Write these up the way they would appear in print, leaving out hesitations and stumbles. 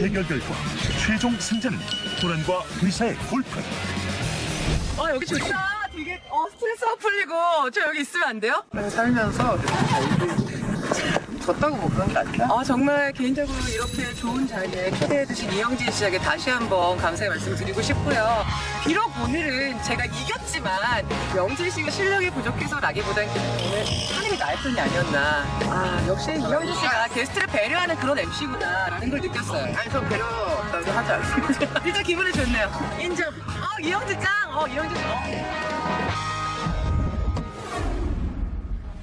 대결 결과 최종 승자는 호란과 브리사의 골프. 여기 좋다. 되게 스트레스가 풀리고 저 여기 있으면 안 돼요? 살면서 졌다고 뭐 그런 게 아니라. 정말 개인적으로 이렇게 좋은 자리에 초대해주신 이영진 씨에게 다시 한번 감사의 말씀 드리고 싶고요. 비록 오늘은 제가 이겼지만 영진 씨가 실력이 부족해서라기보단 오늘 하늘이 나을 뿐이 아니었나. 역시 이영진 씨가 게스트를 배려하는 그런 MC구나라는 걸 느꼈어요. 아니, 저 배려다고 하지 않습니다. 진짜 기분이 좋네요. 인정. 이영진 짱. 이영진 짱.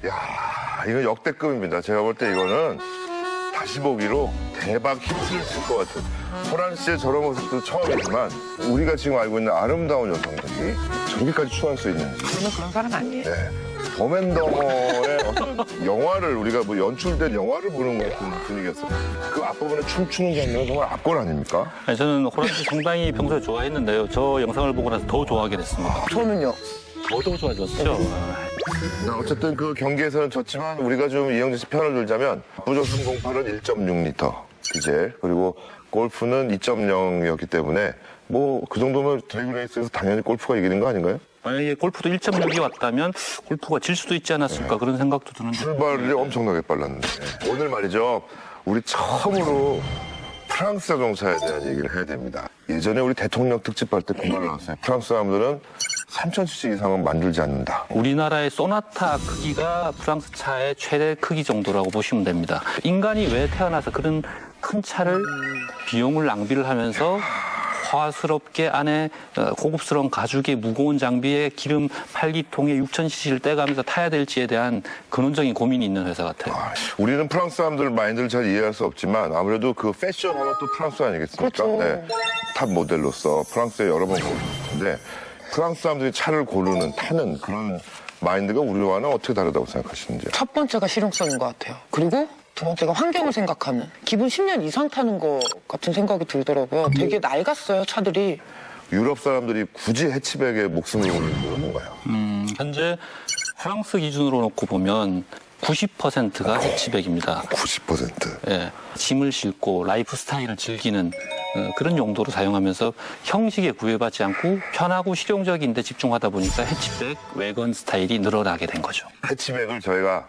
야, 이거 역대급입니다. 제가 볼 때 이거는 다시 보기로 대박 히트를 칠 것 같은. 호란 씨의 저런 모습도 처음이지만 우리가 지금 알고 있는 아름다운 여성들이 저기까지 추할 수 있는지. 저는 그런 사람 아니에요. 네. 덤앤더머의 어떤 영화를 우리가 뭐 연출된 영화를 보는 것 같은 분위기였어요. 그 앞부분에 춤추는 장면은 정말 압권 아닙니까? 아니, 저는 호란 씨 상당히 평소에 좋아했는데요. 저 영상을 보고 나서 더 좋아하게 됐습니다. 저는요. 더더 좋아졌죠. 어쨌든 그 경기에서는 졌지만 우리가 좀 이영진 씨 편을 들자면 부조 308은 1.6리터 디젤 그리고 골프는 2.0이었기 때문에 뭐 그 정도면 드래그레이스에서 당연히 골프가 이기는 거 아닌가요? 만약에 골프도 1.6이 왔다면 골프가 질 수도 있지 않았을까 그런 생각도 드는데. 출발이 엄청나게 빨랐는데 오늘 말이죠 우리 처음으로 프랑스 자동차에 대한 얘기를 해야 됩니다. 예전에 우리 대통령 특집 할 때 그 말 나왔어요. 프랑스 사람들은 3,000cc 이상은 만들지 않는다. 우리나라의 소나타 크기가 프랑스 차의 최대 크기 정도라고 보시면 됩니다. 인간이 왜 태어나서 그런 큰 차를 비용을 낭비를 하면서 화스럽게 안에 고급스러운 가죽의 무거운 장비에 기름 8기통에 6,000cc를 떼가면서 타야 될지에 대한 근원적인 고민이 있는 회사 같아요. 우리는 프랑스 사람들 마인드를 잘 이해할 수 없지만 아무래도 그 패션 하면 또 프랑스 아니겠습니까? 그렇죠. 네. 탑 모델로서 프랑스에 여러 번 고르는데 프랑스 사람들이 차를 고르는 타는 그런 마인드가 우리와는 어떻게 다르다고 생각하시는지요? 첫 번째가 실용성인 것 같아요. 그리고 두 번째가 환경을 생각하는. 기본 10년 이상 타는 것 같은 생각이 들더라고요. 되게 낡았어요, 차들이. 유럽 사람들이 굳이 해치백에 목숨을 걸는 이유는 뭔가요? 현재 프랑스 기준으로 놓고 보면 90%가 해치백입니다. 90%. 예, 짐을 싣고 라이프 스타일을 즐기는 그런 용도로 사용하면서 형식에 구애받지 않고 편하고 실용적인 데 집중하다 보니까 해치백, 외건 스타일이 늘어나게 된 거죠. 해치백을 저희가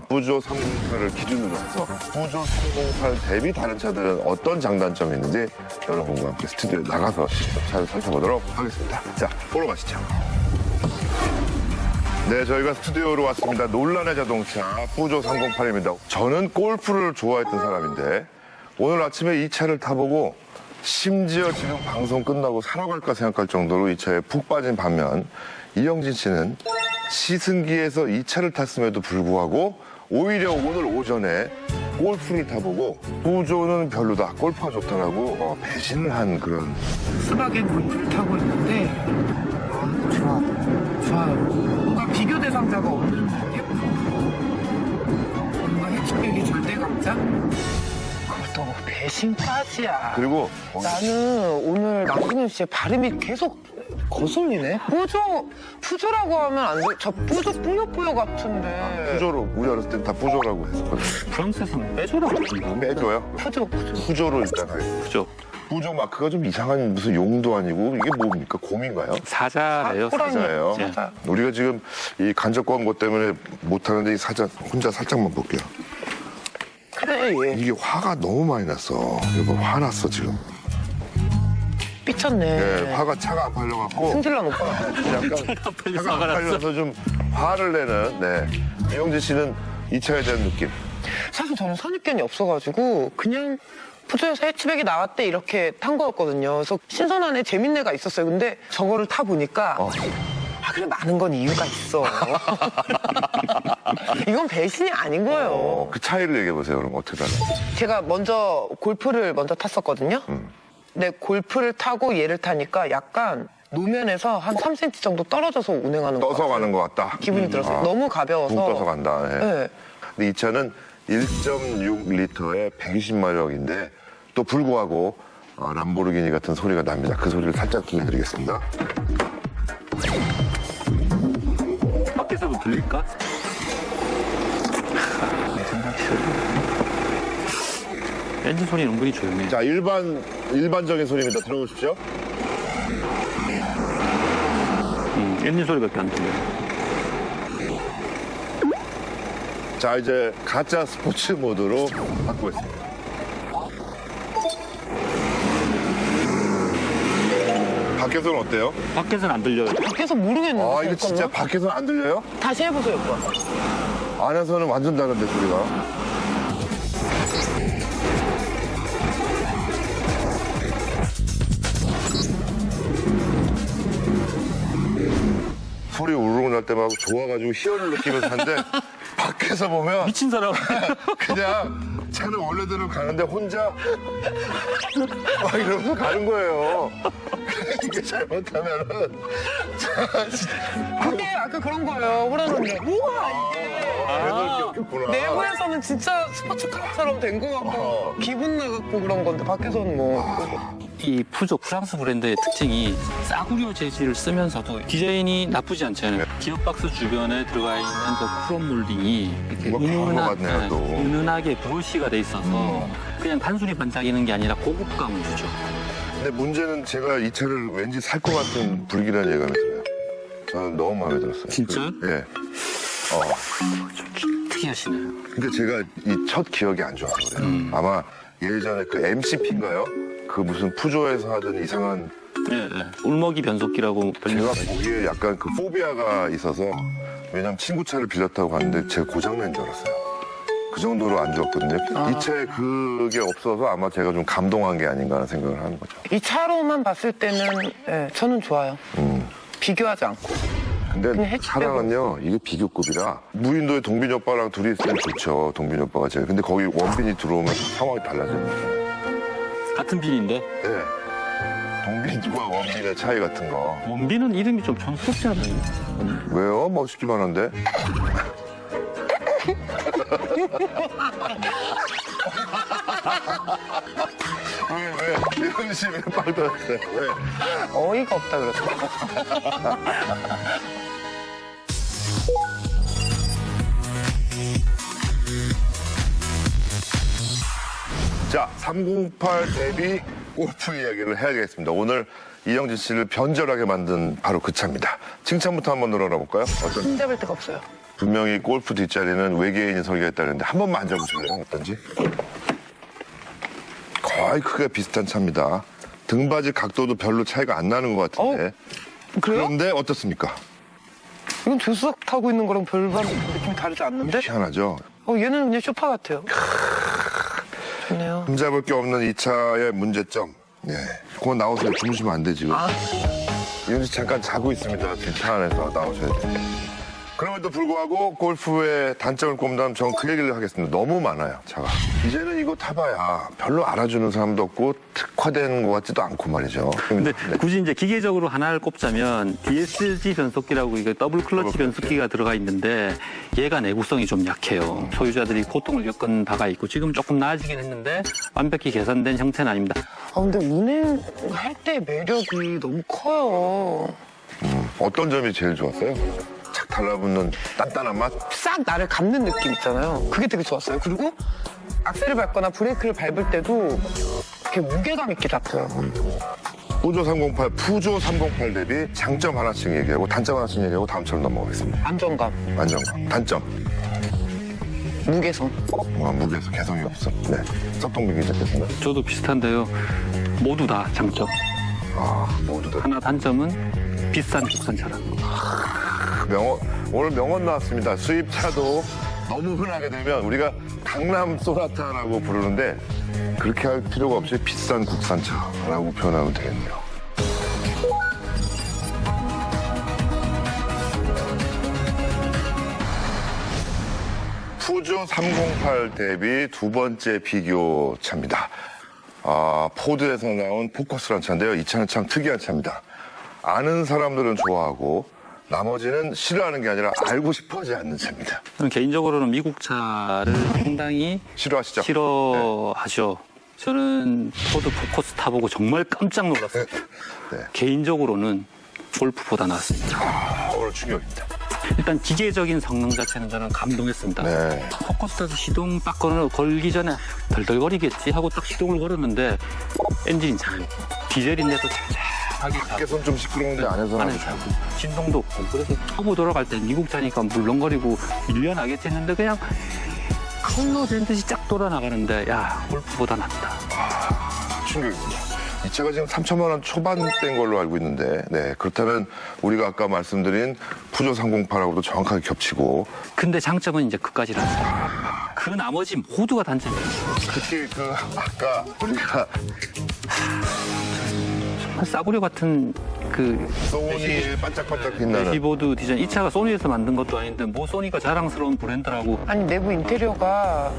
부조 308을 기준으로 해서 부조 308 대비 다른 차들은 어떤 장단점이 있는지 여러분과 함께 스튜디오에 나가서 직접 차를 살펴보도록 하겠습니다. 자, 보러 가시죠. 네, 저희가 스튜디오로 왔습니다. 논란의 자동차 부조 308입니다. 저는 골프를 좋아했던 사람인데 오늘 아침에 이 차를 타보고 심지어 지금 방송 끝나고 사러 갈까 생각할 정도로 이 차에 푹 빠진 반면 이영진 씨는 시승기에서 이 차를 탔음에도 불구하고 오히려 오늘 오전에 골프를 타보고 부조는 별로다, 골프가 좋다라고 배신을 한 그런. 수박의 골프를 타고 있는데 좋아요. 뭔가 비교 대상자가 없는 느낌? 뭔가 해치백이 절대감자? 그것도 배신까지야. 그리고 나는 오늘 남궁현 씨의 발음이 계속 거슬리네. 부조라고 하면 안 돼. 저 부조 뿌요뿌요 같은데. 부조로 우리 어렸을 때 다 부조라고 했었거든요. 프랑스에서는 빼줘라고 부른다. 빼줘요? 부조. 부조로 일단 하겠습니다. 그죠? 부조 마크가 좀 이상한 무슨 용도 아니고 이게 뭡니까? 곰인가요? 사자예요. 호랑이. 사자예요. 예. 사자. 우리가 지금 이 간접 광고 때문에 못하는데 이 사자 혼자 살짝만 볼게요. 그래, 얘. 이게 화가 너무 많이 났어. 이거 화났어 지금. 삐쳤네. 네, 화가 차가 안 팔려갖고 승질난 오빠. 약간 차가 안 팔려서 좀 화를 내는. 네. 이영진 씨는 이 차에 대한 느낌. 사실 저는 선입견이 없어가지고 그냥 부조에서 해치백이 나왔대 이렇게 탄 거였거든요. 그래서 신선한 애, 재밌는 애가 있었어요. 근데 저거를 타보니까 그래, 많은 건 이유가 있어. 이건 배신이 아닌 거예요. 그 차이를 얘기해 보세요. 그럼 어떻게 다른지. 제가 먼저 골프를 먼저 탔었거든요. 근데 골프를 타고 얘를 타니까 약간 노면에서 한 3cm 정도 떨어져서 운행하는 거 떠서 가는 것 같다. 기분이 들었어요. 너무 가벼워서. 붕 떠서 간다. 네. 네. 근데 이 차는 1.6리터에 120마력인데 또 불구하고 람보르기니 같은 소리가 납니다. 그 소리를 살짝 들려드리겠습니다. 밖에서도 들릴까? 내 생각이 엔진 소리는 은근히 조용해요. 자, 일반적인 소리입니다. 들어보십시오. 엔진 소리밖에 안 들려요. 자, 이제 가짜 스포츠 모드로 바꾸겠습니다. 밖에서는 어때요? 밖에서는 안 들려요. 밖에서 모르겠는데. 아, 이거 진짜 밖에서는 안 들려요? 다시 해보세요, 오빠. 안에서는 완전 다른데, 소리가. 소리 우르르 날 때마다 좋아가지고 희열을 느끼면서 하는데 밖에서 보면 미친 사람. 그냥 차는 원래대로 가는데 혼자 막 이러면서 가는 거예요. 이게 잘못하면은 그게 아까 그런 거예요. 호라는데 우와 이게 그래서 이렇게 웃겼구나. 내부에서는 진짜 스포츠카처럼 된 거 같고 기분 나갖고 그런 건데 밖에서는 뭐 이 푸조 프랑스 브랜드의 특징이 싸구려 재질을 쓰면서도 디자인이 나쁘지 않잖아요. 기어박스 주변에 들어가 있는 그 크롬 몰딩이 이렇게 뭔가 과거 같네요, 또. 은은하게 브러쉬가 돼 있어서 그냥 단순히 반짝이는 게 아니라 고급감을 주죠. 근데 문제는 제가 이 차를 왠지 살 것 같은 불길한 예감이 들어요. 저는 너무 마음에 들었어요. 진짜요? 예. 좀 특이하시네요. 근데 제가 이 첫 기억이 안 좋아서 그래요. 아마 예전에 그 MCP인가요? 그 무슨 푸조에서 하던 이상한 네, 네. 울먹이 변속기라고 제가 불리는 보기에 약간 그 포비아가 있어서 왜냐면 친구 차를 빌렸다고 갔는데 제가 고장난 줄 알았어요. 그 정도로 안 좋았거든요. 이 차에 그게 없어서 아마 제가 좀 감동한 게 아닌가 하는 생각을 하는 거죠. 이 차로만 봤을 때는 예, 저는 좋아요. 비교하지 않고. 근데 그냥 차량은요, 이게 비교급이라 무인도에 동빈이 오빠랑 둘이 있으면 좋죠. 동빈이 오빠가 제일. 근데 거기 원빈이 들어오면 상황이 달라집니다. 같은 빈인데 네. 동빈과 원빈의 차이 같은 거. 원빈은 이름이 좀 촌스럽지 않아요? 왜요? 멋있기만 한데. 왜 이런 식으로 빵 터졌어요? 왜? 어이가 없다 그랬어. 자, 308 대비 골프 이야기를 해야겠습니다. 오늘 이영진 씨를 변절하게 만든 바로 그 차입니다. 칭찬부터 한번 늘어나볼까요? 어떤? 손잡을 데가 없어요. 분명히 골프 뒷자리는 외계인이 설계했다는데 한 번만 앉아보실래요? 어떤지? 거의 크기가 비슷한 차입니다. 등받이 각도도 별로 차이가 안 나는 것 같은데. 그래요? 그런데 어떻습니까? 이건 조수석 타고 있는 거랑 별반 느낌이 다르지 않는데? 희한하죠? 얘는 그냥 쇼파 같아요. 좋네요. 흠잡을 게 없는 이 차의 문제점. 예. 그건 나오세요. 주무시면 안 돼, 지금. 이현씨 잠깐 자고 있습니다. 지금 차 안에서 나오셔야 돼요. 그럼에도 불구하고 골프의 단점을 꼽는다면 전 그 얘기를 하겠습니다. 너무 많아요, 차가. 이제는 이거 타봐야 별로 알아주는 사람도 없고 특화된 것 같지도 않고 말이죠. 근데 굳이 이제 기계적으로 하나를 꼽자면 DSG 변속기라고 이게 더블 클러치 변속기가 들어가 있는데 얘가 내구성이 좀 약해요. 소유자들이 고통을 겪은 바가 있고 지금 조금 나아지긴 했는데 완벽히 개선된 형태는 아닙니다. 근데 운행할 때 매력이 너무 커요. 어떤 점이 제일 좋았어요? 착 달라붙는 단단한 맛? 싹 나를 감는 느낌 있잖아요. 그게 되게 좋았어요. 그리고 악셀을 밟거나 브레이크를 밟을 때도 이렇게 무게감 있게 잡혀요. 푸조 308 대비 장점 하나씩 얘기하고 단점 하나씩 얘기하고 다음처럼 넘어가겠습니다. 안정감, 안정감. 단점. 무게성. 무게에서 개성이 없어. 네. 섭동빈 기자께서는? 저도 비슷한데요. 모두 다 장점. 모두 다. 하나 단점은 비싼 국산차라는 거. 오늘 명언 나왔습니다. 수입차도 너무 흔하게 되면 우리가 강남 소나타라고 부르는데 그렇게 할 필요가 없이 비싼 국산차라고 표현하면 되겠네요. 푸조 308 대비 두 번째 비교 차입니다. 포드에서 나온 포커스라는 차인데요. 이 차는 참 특이한 차입니다. 아는 사람들은 좋아하고 나머지는 싫어하는 게 아니라 알고 싶어하지 않는 차입니다. 저는 개인적으로는 미국 차를 상당히 싫어하시죠? 싫어하죠. 저는 포드 포커스 타보고 정말 깜짝 놀랐어요. 네. 개인적으로는 골프보다 낫습니다. 오늘 중요합니다. 일단 기계적인 성능 자체는 저는 감동했습니다. 네. 포커스에서 시동 딱 걸기 전에 덜덜거리겠지 하고 딱 시동을 걸었는데 엔진이 잘 디젤인데도 잘하게 타고 밖에선 좀 시끄러운데 안에서는 안에 아주 잘. 타고 진동도 없고 그래서 초보 돌아갈 때 미국 차니까 물렁거리고 밀려나겠지 했는데 그냥 칼로 된 듯이 쫙 돌아나가는데 야 골프보다 낫다. 충격입니다. 이 차가 지금 3천만 원 초반대인 걸로 알고 있는데, 네, 그렇다면 우리가 아까 말씀드린 푸조 308하고도 정확하게 겹치고, 근데 장점은 이제 그까지라. 그 나머지 모두가 단점이에요. 특히 아까 우리가 싸구려 같은 그 소니의 반짝반짝 빛나는 키보드 디자인 이 차가 소니에서 만든 것도 아닌데 뭐 소니가 자랑스러운 브랜드라고. 아니 내부 인테리어가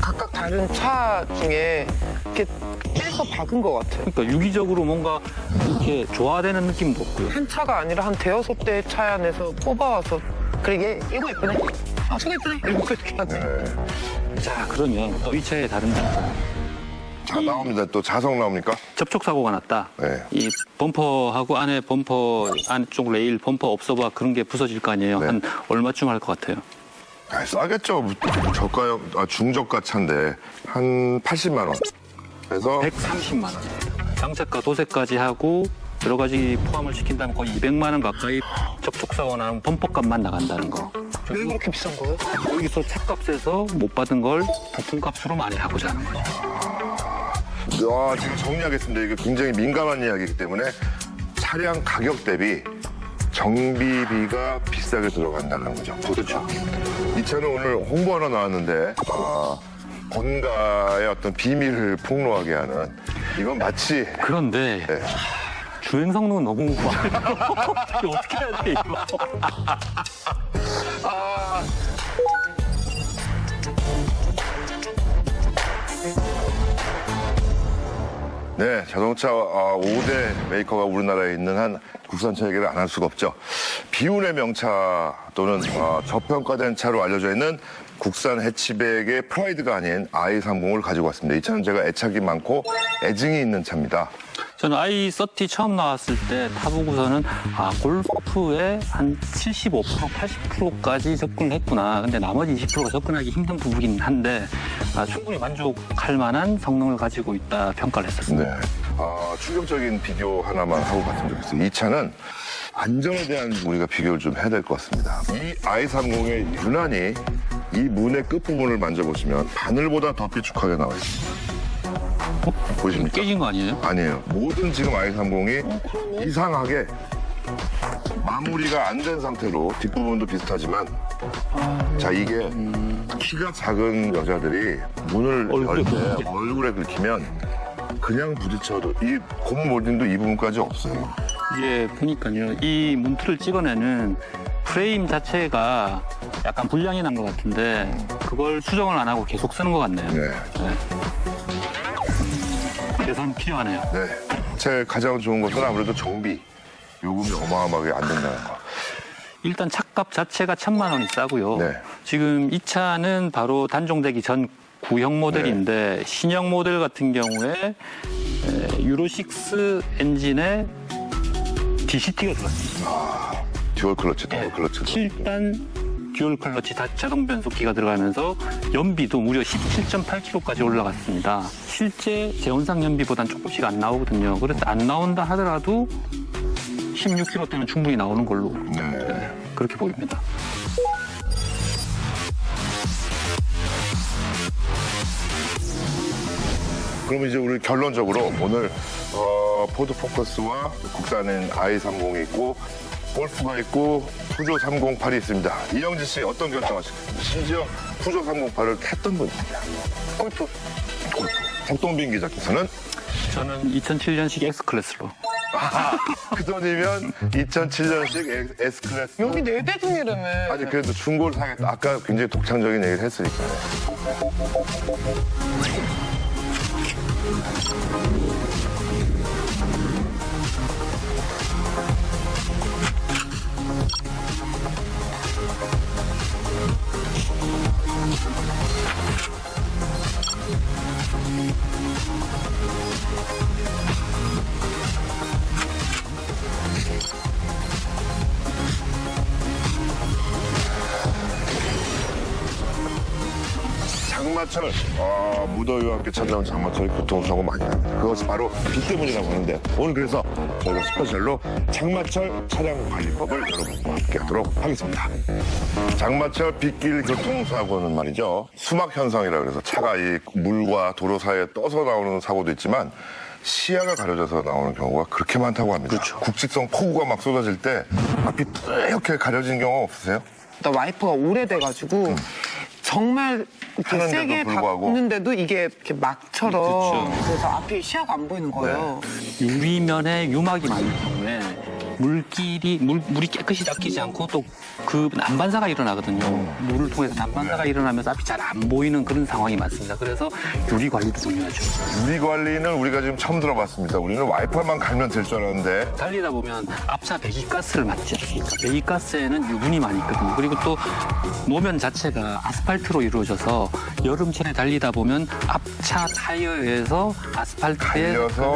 각각 다른 차 중에 이렇게 떼서 박은 것 같아요. 그러니까 유기적으로 뭔가 이렇게 조화되는 느낌도 없고요. 한 차가 아니라 한 대여섯 대의 차 안에서 뽑아와서 그래 이거 예쁘네. 아 저거 예쁘네. 이렇게 하네. 네. 자 그러면 또 이 차의 다른 장점. 자, 나옵니다. 또 자석 나옵니까? 접촉 사고가 났다. 네. 이 범퍼하고 안에 범퍼 안쪽 레일 범퍼 업서봐 그런 게 부서질 거 아니에요. 네. 한 얼마쯤 할 것 같아요? 아, 싸겠죠. 저가형, 중저가 차인데 한 80만 원. 그래서 130만 원. 장착과 도색까지 하고 여러 가지 포함을 시킨다면 거의 200만 원 가까이 접촉 사고 나면 범퍼값만 나간다는 거. 왜 그렇게 비싼 거예요? 여기서 차값에서 못 받은 걸 부품값으로 많이 하고자 하는 거죠. 지금 정리하겠습니다. 이게 굉장히 민감한 이야기이기 때문에 차량 가격 대비 정비비가 비싸게 들어간다는 거죠. 그렇죠. 이 차는 오늘 홍보 하나 나왔는데 본가의 어떤 비밀을 폭로하게 하는 이건 마치 그런데 네. 주행 성능은 너무 많아요. 어떻게 해야 돼 이거? 네, 자동차 5대 메이커가 우리나라에 있는 한 국산차 얘기를 안 할 수가 없죠. 비운의 명차 또는 저평가된 차로 알려져 있는 국산 해치백의 프라이드가 아닌 i30을 가지고 왔습니다. 이 차는 제가 애착이 많고 애증이 있는 차입니다. 저는 i30 처음 나왔을 때 타보고서는 골프에 한 75%, 80%까지 접근을 했구나. 근데 나머지 20%가 접근하기 힘든 부분이긴 한데 충분히 만족할 만한 성능을 가지고 있다 평가를 했었습니다. 네. 충격적인 비교 하나만 하고 갔으면 좋겠어요. 이 차는 안전에 대한 우리가 비교를 좀 해야 될 것 같습니다. 이 i30의 유난히 이 문의 끝부분을 만져보시면 바늘보다 더 삐죽하게 나와 있습니다. 보이십니까? 깨진 거 아니에요? 아니에요. 모든 지금 i30이 이상하게 마무리가 안 된 상태로 뒷부분도 비슷하지만 자 이게 키가 작은 여자들이 문을 열 때 얼굴에 긁히면 그냥 부딪혀도 이 고무 몰딩도 이 부분까지 없어요. 이게 보니까요, 이 문틀을 찍어내는 프레임 자체가 약간 불량이 난 것 같은데 그걸 수정을 안 하고 계속 쓰는 것 같네요. 네. 개선 필요하네요. 네. 제 가장 좋은 것은 아무래도 정비 요금이 어마어마하게 안 된다는 거. 일단 차값 자체가 1,000만 원이 싸고요. 네. 지금 이 차는 바로 단종되기 전 구형 모델인데 신형 모델 같은 경우에 유로6 엔진에 DCT가 들어갔습니다. 듀얼 클러치, 더블 클러치. 7단 듀얼 클러치 자동 변속기가 들어가면서 연비도 무려 17.8km까지 올라갔습니다. 실제 제원상 연비보다는 조금씩 안 나오거든요. 그래서 안 나온다 하더라도 16km대는 충분히 나오는 걸로 그렇게 보입니다. 그럼 이제 우리 결론적으로 오늘 포드 포커스와 국산인 i30이 있고 골프가 있고 푸조 308이 있습니다. 이영지 씨 어떤 결정하셨습니까? 심지어 푸조 308을 탔던 분입니다. 골프. 석동빈 기자께서는 저는 2007년식 X클래스로. 그 돈이면 2007년식 S클래스. 여기 4대 중이라며. 아니 그래도 중고를 사겠다. 아까 굉장히 독창적인 얘기를 했으니까. 장마철, 무더위와 함께 찾아온 장마철 교통사고 많이 납니다. 그것이 바로 비 때문이라고 하는데 오늘 그래서 저희가 스페셜로 장마철 차량 관리법을 여러분과 함께 하도록 하겠습니다. 장마철 빗길 교통사고는 말이죠. 수막 현상이라 그래서 차가 이 물과 도로 사이에 떠서 나오는 사고도 있지만 시야가 가려져서 나오는 경우가 그렇게 많다고 합니다. 그렇죠. 국지성 폭우가 막 쏟아질 때 앞이 이렇게 가려진 경우 없으세요? 나 와이퍼가 오래돼가지고 정말 이렇게 하는데도 세게 불구하고. 닿는데도 이게 이렇게 막처럼 그렇죠. 그래서 앞이 시야가 안 보이는 거예요. 유리면에 유막이 많은 경우에 물이 깨끗이 닦이지 않고 또 그 난반사가 일어나거든요. 물을 통해서 난반사가 일어나면서 앞이 잘 안 보이는 그런 상황이 많습니다. 그래서 유리 관리도 중요하죠. 유리 관리는 우리가 지금 처음 들어봤습니다. 우리는 와이퍼만 갈면 될 줄 알았는데 달리다 보면 앞차 배기가스를 맞지 않습니까? 배기가스에는 유분이 많이 있거든요. 그리고 또 노면 자체가 아스팔트로 이루어져서 여름철에 달리다 보면 앞차 타이어에서 아스팔트에 달려서